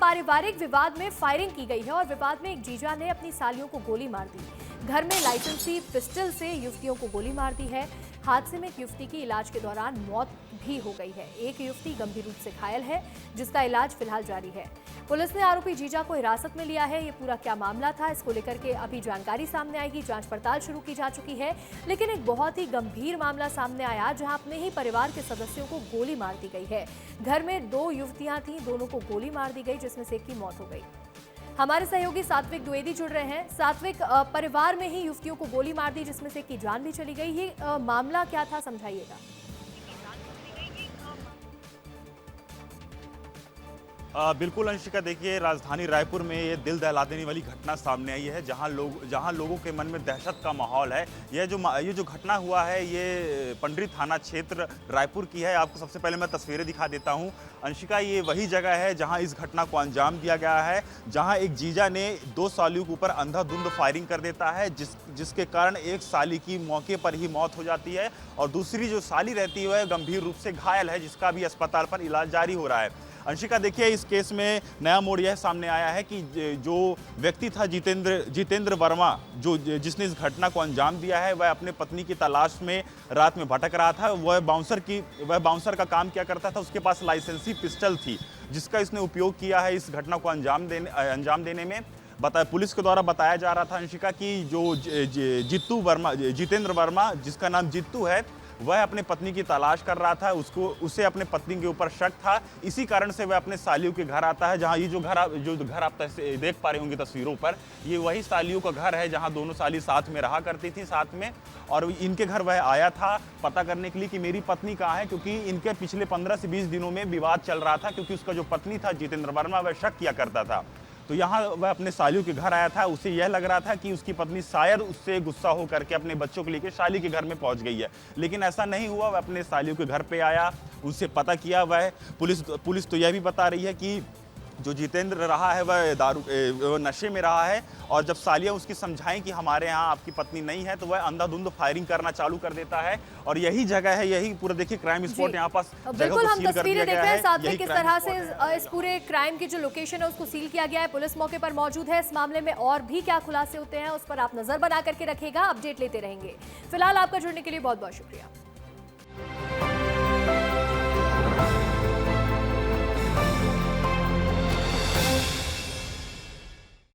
पारिवारिक विवाद में फायरिंग की गई है और विवाद में एक जीजा ने अपनी सालियों को गोली मार दी। घर में लाइसेंसी पिस्टल से युवतियों को गोली मार दी है। हादसे में एक युवती की इलाज के दौरान मौत भी हो गई है। एक युवती गंभीर रूप से घायल है, जिसका इलाज फिलहाल जारी है। पुलिस ने आरोपी जीजा को हिरासत में लिया है। ये पूरा क्या मामला था, इसको लेकर के अभी जानकारी सामने आएगी। जांच पड़ताल शुरू की जा चुकी है, लेकिन एक बहुत ही गंभीर मामला सामने आया, जहां अपने ही परिवार के सदस्यों को गोली मार दी गई है। घर में 2 युवतियां थीं, दोनों को गोली मार दी गई, जिसमें से एक की मौत हो गई। हमारे सहयोगी सात्विक द्विवेदी जुड़ रहे हैं। सात्विक, परिवार में ही युवतियों को गोली मार दी, जिसमें से एक की जान भी चली गई। ये मामला क्या था, समझाइएगा। बिल्कुल अंशिका, देखिए राजधानी रायपुर में ये दिल दहला देने वाली घटना सामने आई है, जहां लोगों के मन में दहशत का माहौल है। ये जो घटना हुआ है, ये पंडरी थाना क्षेत्र रायपुर की है। आपको सबसे पहले मैं तस्वीरें दिखा देता हूं। अंशिका, ये वही जगह है जहां इस घटना को अंजाम दिया गया है, जहां एक जीजा ने 2 सालियों के ऊपर अंधाधुंध फायरिंग कर देता है, जिसके कारण एक साली की मौके पर ही मौत हो जाती है और दूसरी जो साली रहती है वह गंभीर रूप से घायल है, जिसका भी अस्पताल पर इलाज जारी हो रहा है। अंशिका, देखिए इस केस में नया मोड़ यह सामने आया है कि जो व्यक्ति था जितेंद्र वर्मा, जिसने इस घटना को अंजाम दिया है, वह अपने पत्नी की तलाश में रात में भटक रहा था। वह बाउंसर का काम किया करता था। उसके पास लाइसेंसी पिस्टल थी, जिसका इसने उपयोग किया है इस घटना को अंजाम देने में। पुलिस के द्वारा बताया जा रहा था अंशिका कि जो जितेंद्र वर्मा, जिसका नाम जित्तू है, वह अपने पत्नी की तलाश कर रहा था। उसे अपने पत्नी के ऊपर शक था। इसी कारण से वह अपने सालियों के घर आता है, जहां ये जो घर आप देख पा रहे होंगे तस्वीरों पर, ये वही सालियों का घर है, जहां दोनों साली साथ में रहा करती थी साथ में। और इनके घर वह आया था पता करने के लिए कि मेरी पत्नी कहाँ है, क्योंकि इनके पिछले 15 से 20 दिनों में विवाद चल रहा था, क्योंकि उसका जो पत्नी था जितेंद्र वर्मा, वह शक किया करता था। तो यहाँ वह अपने सालियों के घर आया था। उसे यह लग रहा था कि उसकी पत्नी शायद उससे गुस्सा हो करके अपने बच्चों को लेकर साली के घर में पहुंच गई है, लेकिन ऐसा नहीं हुआ। वह अपने सालियों के घर पे आया, उससे पता किया। वह पुलिस तो यह भी बता रही है कि जो जितेंद्र रहा है वह नशे में रहा है, और जब सालियाँ उसकी समझाएं कि हमारे यहाँ आपकी पत्नी नहीं है, तो वह अंधाधुंध फायरिंग करना चालू कर देता है। और यही जगह है, यही पूरा देखिए क्राइम स्पॉट यहाँ पास। बिल्कुल, हम तस्वीरें देख रहे हैं साथ में किस तरह से इस पूरे क्राइम की जो लोकेशन है उसको सील किया गया है। पुलिस मौके पर मौजूद है। इस मामले में और भी क्या खुलासे होते हैं, उस पर आप नजर बना करके रखिएगा, अपडेट लेते रहेंगे। फिलहाल आपका जुड़ने के लिए बहुत बहुत शुक्रिया।